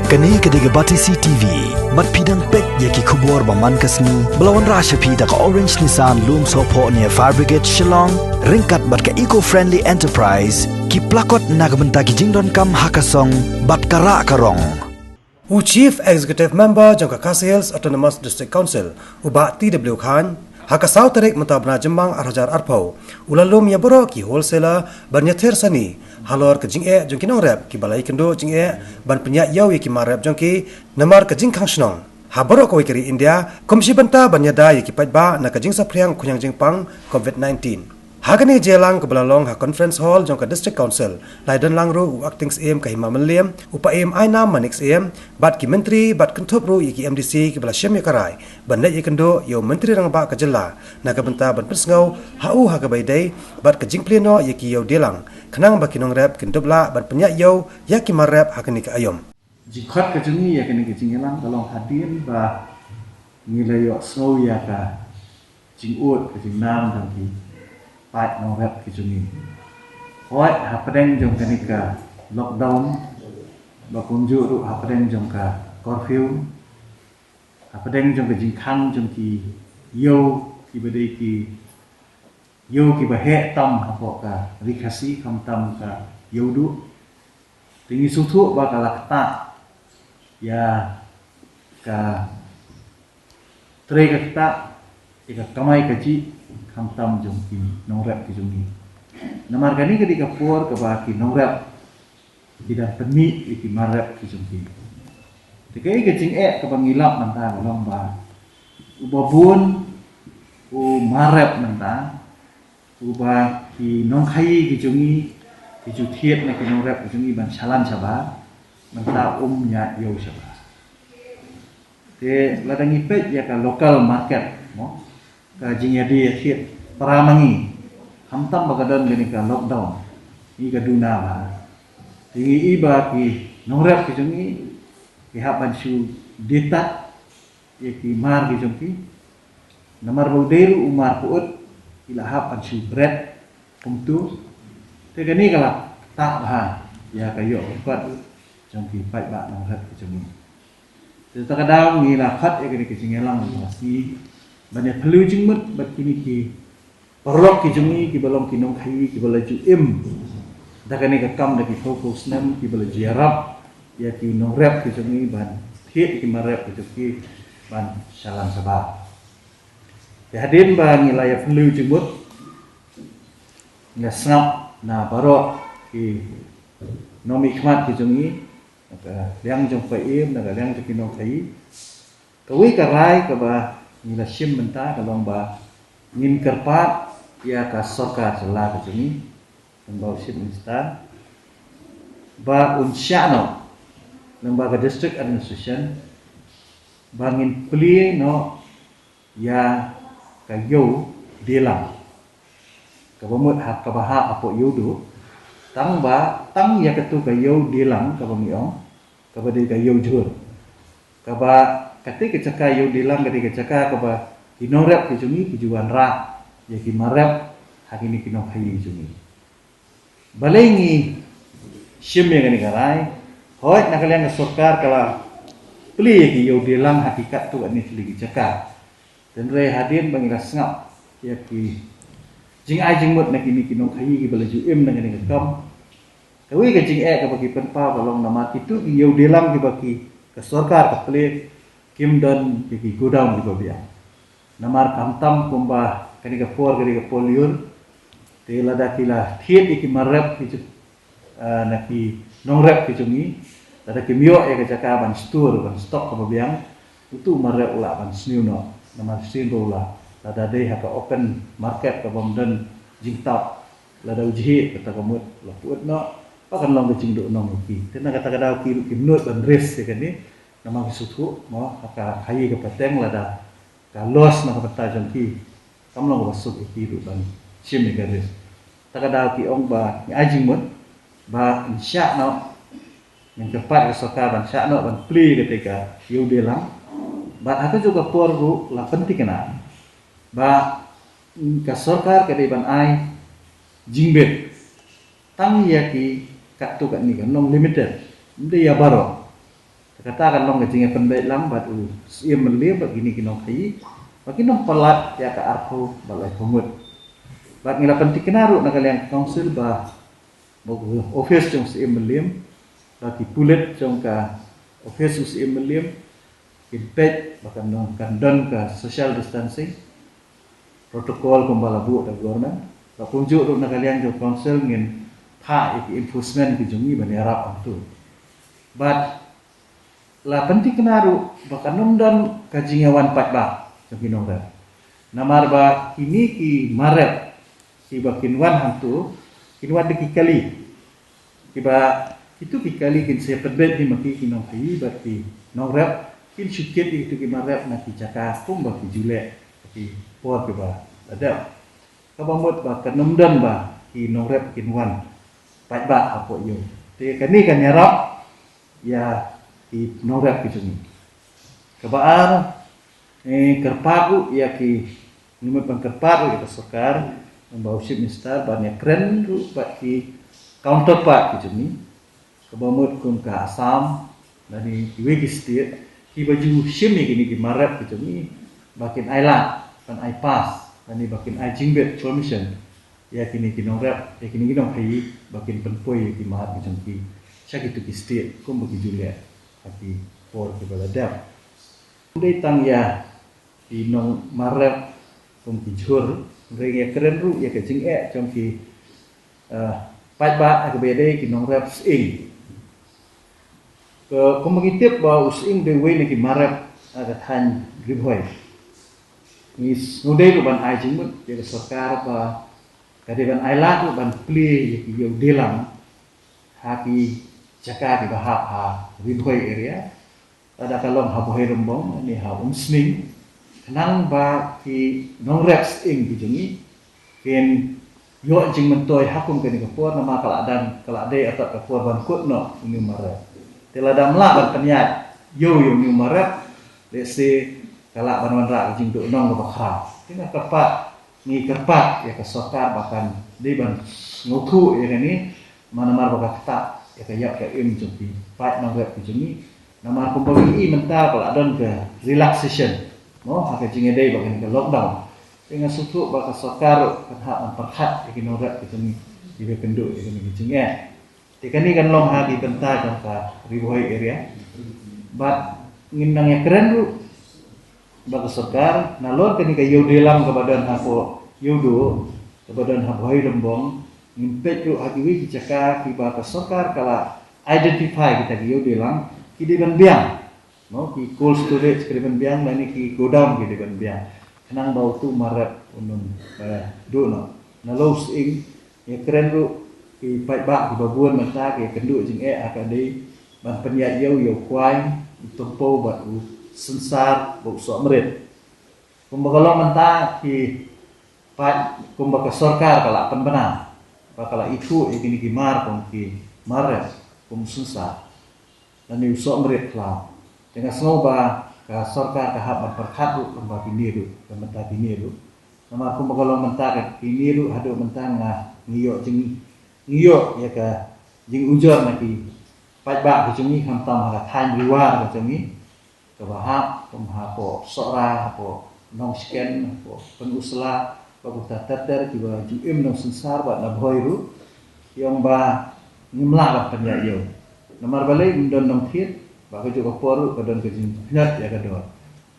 Kani kediga bati CTV, mat pidang pek yaki kubur baman kasni, belawan rasha pida ka Orange Nissan Loom Sopo near Fire Brigade Shillong, ringkat bat ka eco-friendly enterprise, ki plakot nagbenta ki jingdon kam hakasong, bat kara karong. Chief Executive Member Jangka Kasihils Autonomous District Council, Uba TW Khan, Hakasau tarik mentabna Jembang Arhajar Arpau, ulalum ya boro ki wholesaler bernyatir sani, halor ke jing'e jongki nong rep ki balai kendo jing'e ban penyak yau ki marep jongki namar ke jing kang shnong. Ha boro ko kiri India, komisi benta banyada ki paitba na ke jing sapriang kunyang jingpang COVID-19. Hagani jelang ke belalong ha conference hall jongka district council, laidan langru u acting em ka hima menliam, upa em aina manix em, bat ki menteri bat kentup ru ki MDC ki bala syam ya karai, ban let kendo yo menteri rang ba ka jela, na ka benta ban persngau ha u ha ka baidai, bat ka jing pleno ki yo delang, kenang ba kinong rep kentup la ban penyak yo ya ki marep hagani ka ayom. Jikhat ka jungi ya kini ke jingelang kalong hadir ba ngilayo snow ya ka jingut ke jingnam dan ki Pat nong rep ki jungi. Hoi hapadeng jong kanika lockdown bakunju ru hapadeng jong ka curfew hapadeng jong ka jingkhang jong ki yo ki bedai ki yo ki bahe tam hapo ka rikasi kam tam ka yo du tingi sutu ba ka lakta ya ka tre ka kita ika kamai kaji kam jong ki nongrap ki jongi namar gani ketika por ke ba ki nongrap tidak peni ki marap ki jongi tikai ke jing ke bangilap nanta long ba ubabun u marap nanta uba ki nong khai ki jongi ki ju thiet na ki nongrap ki jongi ban chalan chaba nanta nya yo chaba te ladangi pet ya ka local market mo ka jingya dia hit paramangi hamtam bagadan gani ka lockdown i ka duna ba tingi iba ki nongrap ki jungi ki hapan shu data ye ki mar ki jungi namar bauderu umar puut ila hapan shu bread kumtu te gani kala tak ba ya kayo pat jungi pai ba nongrap ki jungi te takadang ni la khat ye gani ki jingelang masih banyak perlu jengmet bat kini ki parok ki jungi ki balong ki nong khai ki balaju im dakane ka kam daki fokus nam ki balaju yarab ya ki nong rap ki jungi ban thiet ki marap ki jungi ban salam sabah ya hadin ba ngilaya perlu jengmet ngas snap na barok ki nomi khmat ki jungi ka liang jong pa im na liang ki nong khai kawi karai ka ba nila sim benta kalong ba ngin kerpat ya ka sorka jela ke juni nembau sim instan ba unsyano lembaga district administration bangin pli no ya ka yo delang ka bamut hak ka baha apo yodo tang ba tang ya ketu ka yo delang ka bamiong ka bade ka yo jur ka ba ketika cakap yo dilang ketika cakap kaba inorap ki jungi ki juan ra ya ki marap hakini ki no khai jungi balengi sim yang ni karai hoi nakalian ke sarkar kala pli ki yo dilang hakikat tu ani ki cakap dan re hadin bangila sngap ya ki jing ai jing mut nakini ki no khai ki balaju im dengan ni kam kawi ke jing ka bagi penpa balong nama kitu ki yo dilang ki bagi ke sarkar ka pli kim dan ki godam di babia namar kamtam kumba kani ka for kani ka poliur te lada kila thiet ki marap ki na ki nongrap ki jungi lada ki mio e ka jaka ban store ban stock ka babiang itu marap ula ban sniu no namar sin bola lada dei ha ka open market ka bomdan jingtap lada uji kata kamut la puut no pakan long jing do nong ki tena kata kada ki nut ban res kan ni nama kisutu mo ka khai ka pateng lada ka los na ka pata jangki kamlong wasuk iki du ban sim ni garis takada ki ong ba ni ajing mun ba insya no yang cepat kesoka ban sya no ban pli ketika yu delang ba aku juga por ru la penting kena ba ka sarkar ke ban ai jingbet tang ya ki ka tu ka ni kan long limited dia baro katakan long kecingnya penbet lam batu ia melia begini kinong kai bagi nong pelat ya ke arko balai pemut bak ngila penting kenaru nak kalian council bah office jong si melim bagi pulet jong ka office si melim impet bahkan nong kandon ka social distancing protokol kumbala bu da government bak punjuk nak kalian jong council ngin pa enforcement ki jongi bani arab tu but la penting kenaru bahkan nondan kajingawan pat ba jong nongda namar ba ini ki maret ki bakinwan hantu kinwan de kali kiba itu kali kin se pedbet ni maki kinong kai berarti nongrap kin syukit itu ki maret na ki caka kum ba ki jule ki por ki ba ada kabamut ba kanumdan ba ki nongrap kinwan pat ba apo yo te kani kan nyarap ya ki nongrap ki jumi kabaar kerpaku ya ki numit pang kerpaku ya sokar membawa ship mister banyak keren tu bagi counterpart ki jumi kabamut kun ka Assam dari Wegi state ki baju ship ni kini ki marap ki jumi bakin island kan I pass dan bakin I jingbet permission ya kini ki nongrap ya kini kinong kai bakin penpoi ki mahat ki jumi syak itu ki state kum bagi julia tapi por ke baladap udai tang ya di nong marap kum ki jur ngreng keren ru ya ke jing jong ki pat ba ke bede ki nong rap sing ke kum ngitip ba using de we ni ki marap aga than gribhoi mis udai ru ban ai jing mut ya ke sarkar ba kade ban ai la ru ban pli ya ki yo delang haki Jaka di bahap ha Winhoi area ada kalong ha bohai rembong ni ha umsning kenang ba ki nongrap ing bijungi ken yo jing mentoi hakum ke ni kapur nama kaladan kalade atau kapur ban kutno ni mara teladam la ban penyat yo ni mara lese kala ban ra jing do nong ba kha tina kepat ni kepat ya kesokar bahkan di ban ngutu ya ni mana mar ba kata ya kayak im jumpi pat nongrap bijungi nama aku bagi mentah kalau adon ke relaxation no hak jinge dei bagian ke lockdown dengan suku baka sokar kan hak memperhat iki nongrap bijungi di penduk iki jinge tikani kan long hak bentah kan ka ribuhai area but nginang ya keren lu baka sokar nalor kan ke yodelam ke badan hapo yodo ke badan hapo lembong ngimpet ru hagiwi kicaka ki baka sokar kala identify kita ki yodelam ki deban biang no ki cold storage ki deban biang ni ki godown ki deban biang kenang bau tu marat unun do no na los ing ya keren ru ki pai ba ki babuan mata ki kendu jing akade ban penyat yo kwai tempo ba u sensar bu so merit kumbakalong menta ki pai kumbaka sarkar kala penbenang bakala itu ikini ki mar kong ki maret kum sensar dan ni usok merit klau dengan snoba ka sarkar ka hab perkhatu lomba piniru menta piniru nama aku bakalong menta ka piniru hadu menta nga ngiyo jing ngiyo ya ka jing ujor na ki pai ba ki jungi hamtam ha than riwar ka jungi ka bahap kum ha po sora po nong scan po pengusla paguta teter ki ba juim nong sensar ba na boiru yang ba ngimla ba penyayo nomor balai ndon nong thit ba ko juga poru ka don ke jin nat ya ka do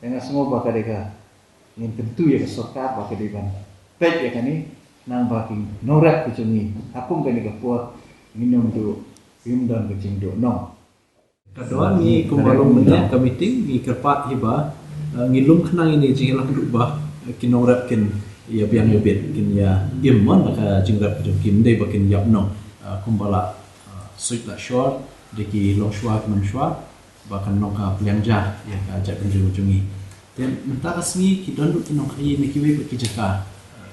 dengan semua ba ka deka ngin tentu ya ka sokar ba ka deban pet ya kani nang ba ki norak ki jungi apung ka ni ka por minum do pimdan ke jing do nong kedua ni kumbalong menya ka meeting ni kerpat hiba ngilum kenang ini jingilang dubah kinorap kin ya biang yobit kin ya imon ka jingrap kim dei bakin yapno kumbala suit la short deki long shwa man shwa bahkan noka belanja ya ka ajak kunjungi dan mentah asmi ki don ki nok hi ni kiwe ki jaka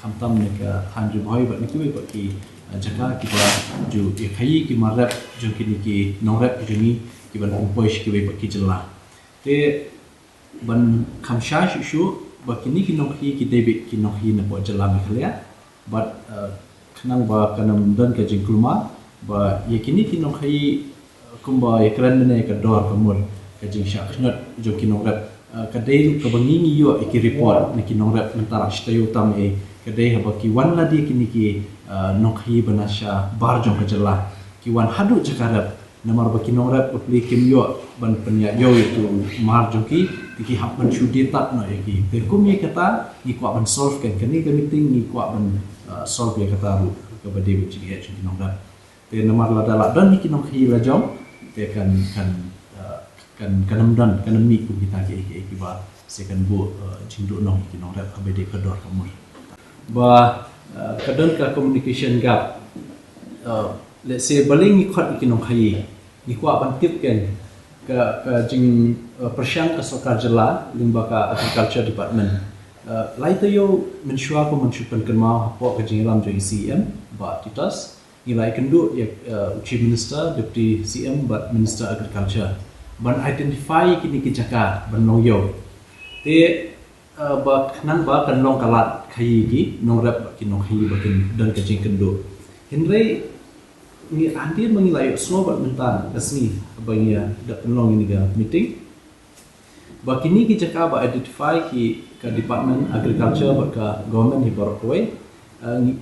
kamtam ne ka hanju bhai ba ni kiwe ba ki jaka ki ba ju e khai ki marap ju ki nongrap jungi ki ban poish kiwe ba ki jela te ban khamsha shu ba kini ki nok hi ki debit ki nok hi na bo jela mi khalia but khnang ba kanam don ka jingkulma ba yakini ki nok hi kumba ekran ne ka dor kamul kajing syak knot jo kinong rap kadai kabangi yo iki report ni kinong rap mentara stayo tam kadai habaki wan la di kini ki nokhi banasha bar jong kajela ki wan hadu jakarap namar baki kinong rap utli kim yo ban penya yo itu mar jong ki hab ban shudi tat no iki kum ye kata ni kwa ban solve kan kani ka meeting ni kwa ban solve ye kata ru ka bade bu chi ye kinong rap te namar la dala dan ni kinong khi la jong te kan kanamdan kanami ku kita ke ba second bu jingdo nong kinong rap abede kador kamur ba kadon ka communication gap let's say baling ni khot kinong khai ni kwa ban tip ken ka jing persyang ka Sarkar Jela limba ka agriculture department lai to yo mensyua ko mensyukan kenma hapo ka jing lam jo CM ba titas nilai kendu ya chief minister deputy CM but minister agriculture ban identify kini kijaka ban noyo te ba nang ba kan long kalat khai gi nong rap kinong khai ba kin dan ka jing kendu henry ni andir mengilai semua bat mentan resmi abangnya dak penolong ini ga meeting ba kini kijaka ba identify ki ka department agriculture ba ka government ni Borokoi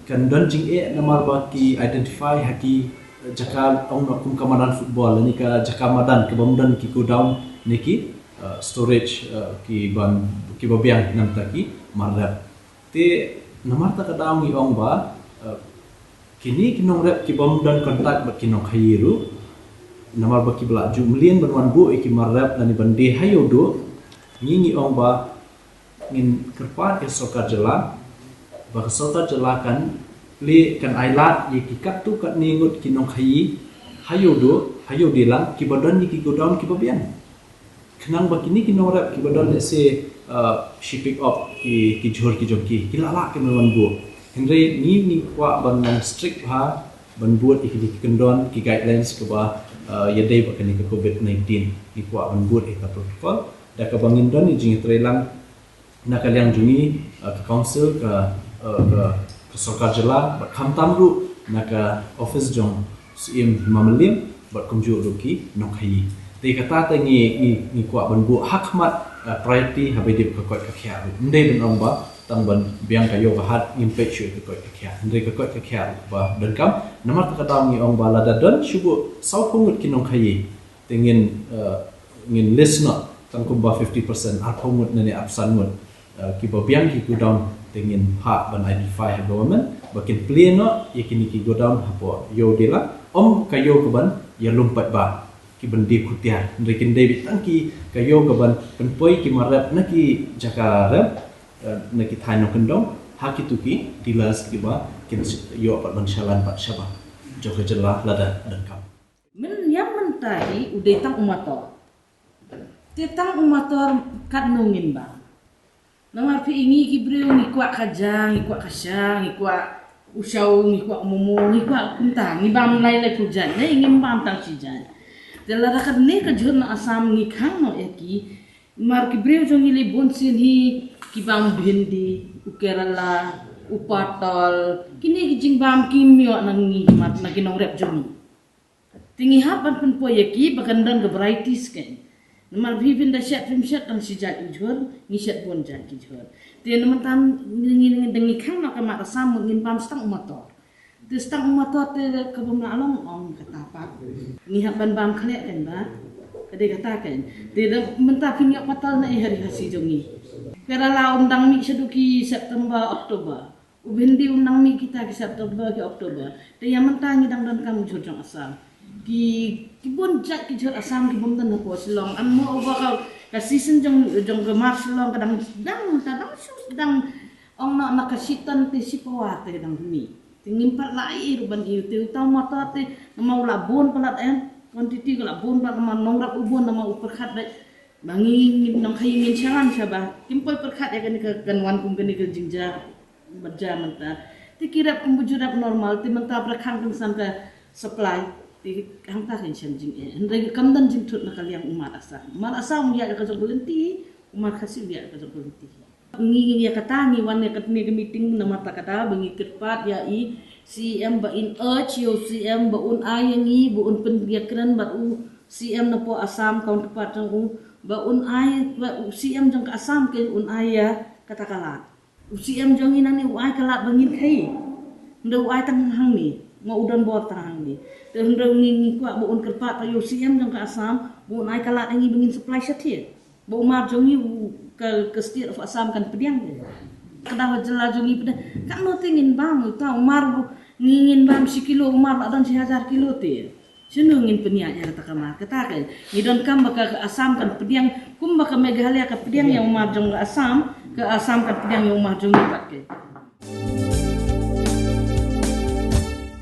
kan dan jing namar ba ki identify haki jaka ong kum kamadan football ni ka jaka madan ke bamdan ki go down niki storage ki ban ki babiang nam taki marap te namar ta ka daw ni ong ba kini kinong rap ki bamdan kontak ba kinong khairu namar ba ki bla jumlien banwan bu ki marap nani bande hayo do ni ong ba ngin kerpat ke Sarkar Jela ba Sarkar Jela kan le kan ailat ye ki kat tu kat ningut kinong khai hayo do hayo dilang ki badan ni ki go down ki babian kenang ba kini kinong rap ki badan let's say shipping up ki jhor ki jomki ki lala ke melwan bu henry ni kwa ban strict ha ban buat ki kendon ki guidelines ke ba ya dai ba kini ke COVID-19 ni kwa ban buat eta protokol da ka bangin don ni jing trelang na kaliang jungi ke council ke Sarkar Jela bat khamtam ru naka office jong CM mamelim bat kumju ruki nokhai te kata te ni kwa ban bu hakmat priority habedi ka koi ka khya ndai ben ong ba tang ban biang kayo ka hat impact shu ka koi ka khya ndai ka koi ka khya ba dan kam namar ka taw ni ong ba la dan shubu sau pungut kinong khai tengin ngin listener tang kum ba 50% ar pungut nani absan mut ki ba biang ki ku down tengin hak ban identify government bakin pleno yakini ki go down hapo yo dela kayo ke ban ya lumpat ba ki bendi kutia nrekin David tangki kayo ke ban penpoi ki marap naki jakarap naki thaino kendong hak itu ki dilas ki ba kin yo pat ban shalan pat syaba Sarkar Jela lada dan kam men yang mentai udah tang umator tetang umator kat nungin ba nama pi ingi ki breu ni kwa kajang ni kwa kasyang ni kwa usau ni kwa momo ni kwa kuntang ni bam lai lai pujan ne ingin bam tang sijan delara kad ne ka jurna asam ni khang no eki mar ki breu jong ile bonsin hi ki bam bhindi ukerala upatol kini ki jing bam kimyo nang ni mat na kinong rep jongi tingi hapan pen po eki bakandan ke varieties kan Namar bibin da syat film syat tang sijat ijhor ni syat bon jat ijhor te naman tam ngi dengi khang nak mak sam ngin pam stang motor te stang motor te ka bam along ong kata pa ni hak ban bam khlek kan ba kade kata kan te da menta pinyak patal na hari hasi jongi pera la undang mi seduki September Oktober ubendi undang mi kita ke September ke Oktober te yang menta ngidang dan kam jojong asal ki bon jat ki jor asam ki bom tan ko silong am mo over ka season jong ke mars silong kadang dang dang ong na nakasitan ti sipawa te dang mi tingin pat lai ruban iu te taw mata te mau labon palat en quantity ko labon pa ma nongrap ubon na mau perkhat dai bangi nang khay ngin charan saba timpol perkhat ya kan wan kum kan ke jingja berja menta ti kirap kum bujurap normal ti menta perkhang san ka supply ti hang ta kan jing hendai kamdan jing thut na kaliang umat asa ya ka jong belenti umat khasi ya ka jong belenti ngi ya kata ngi wan ya katni ke meeting na mata kata bangi kerpat ya CM ba in urge yo CM ba un ayangi bu un pendiakran ba u CM na po Assam counterpart jong ba unay CM jong ka Assam ke unay katakala CM jong inang ni unay kala bangin kai ndo unay tang hang ni mau udan bor tang ni de ndo ni kwa bu un kerpat payo CM jong ka Assam bu unay kala ngi bangin supply shatia bu mar jong ni ke state of Assam kan pediang kedah jela jong ni pediang kan no tingin bang ta umar ngingin bam si kilo umar adan si 1000 kilo te sino ngin peniak ya kata kamar kata kan ngidon kam baka Assam kan pediang kum baka Meghalaya ka pediang yang umar jong Assam ke Assam kan pediang yang umar jong ni pat ke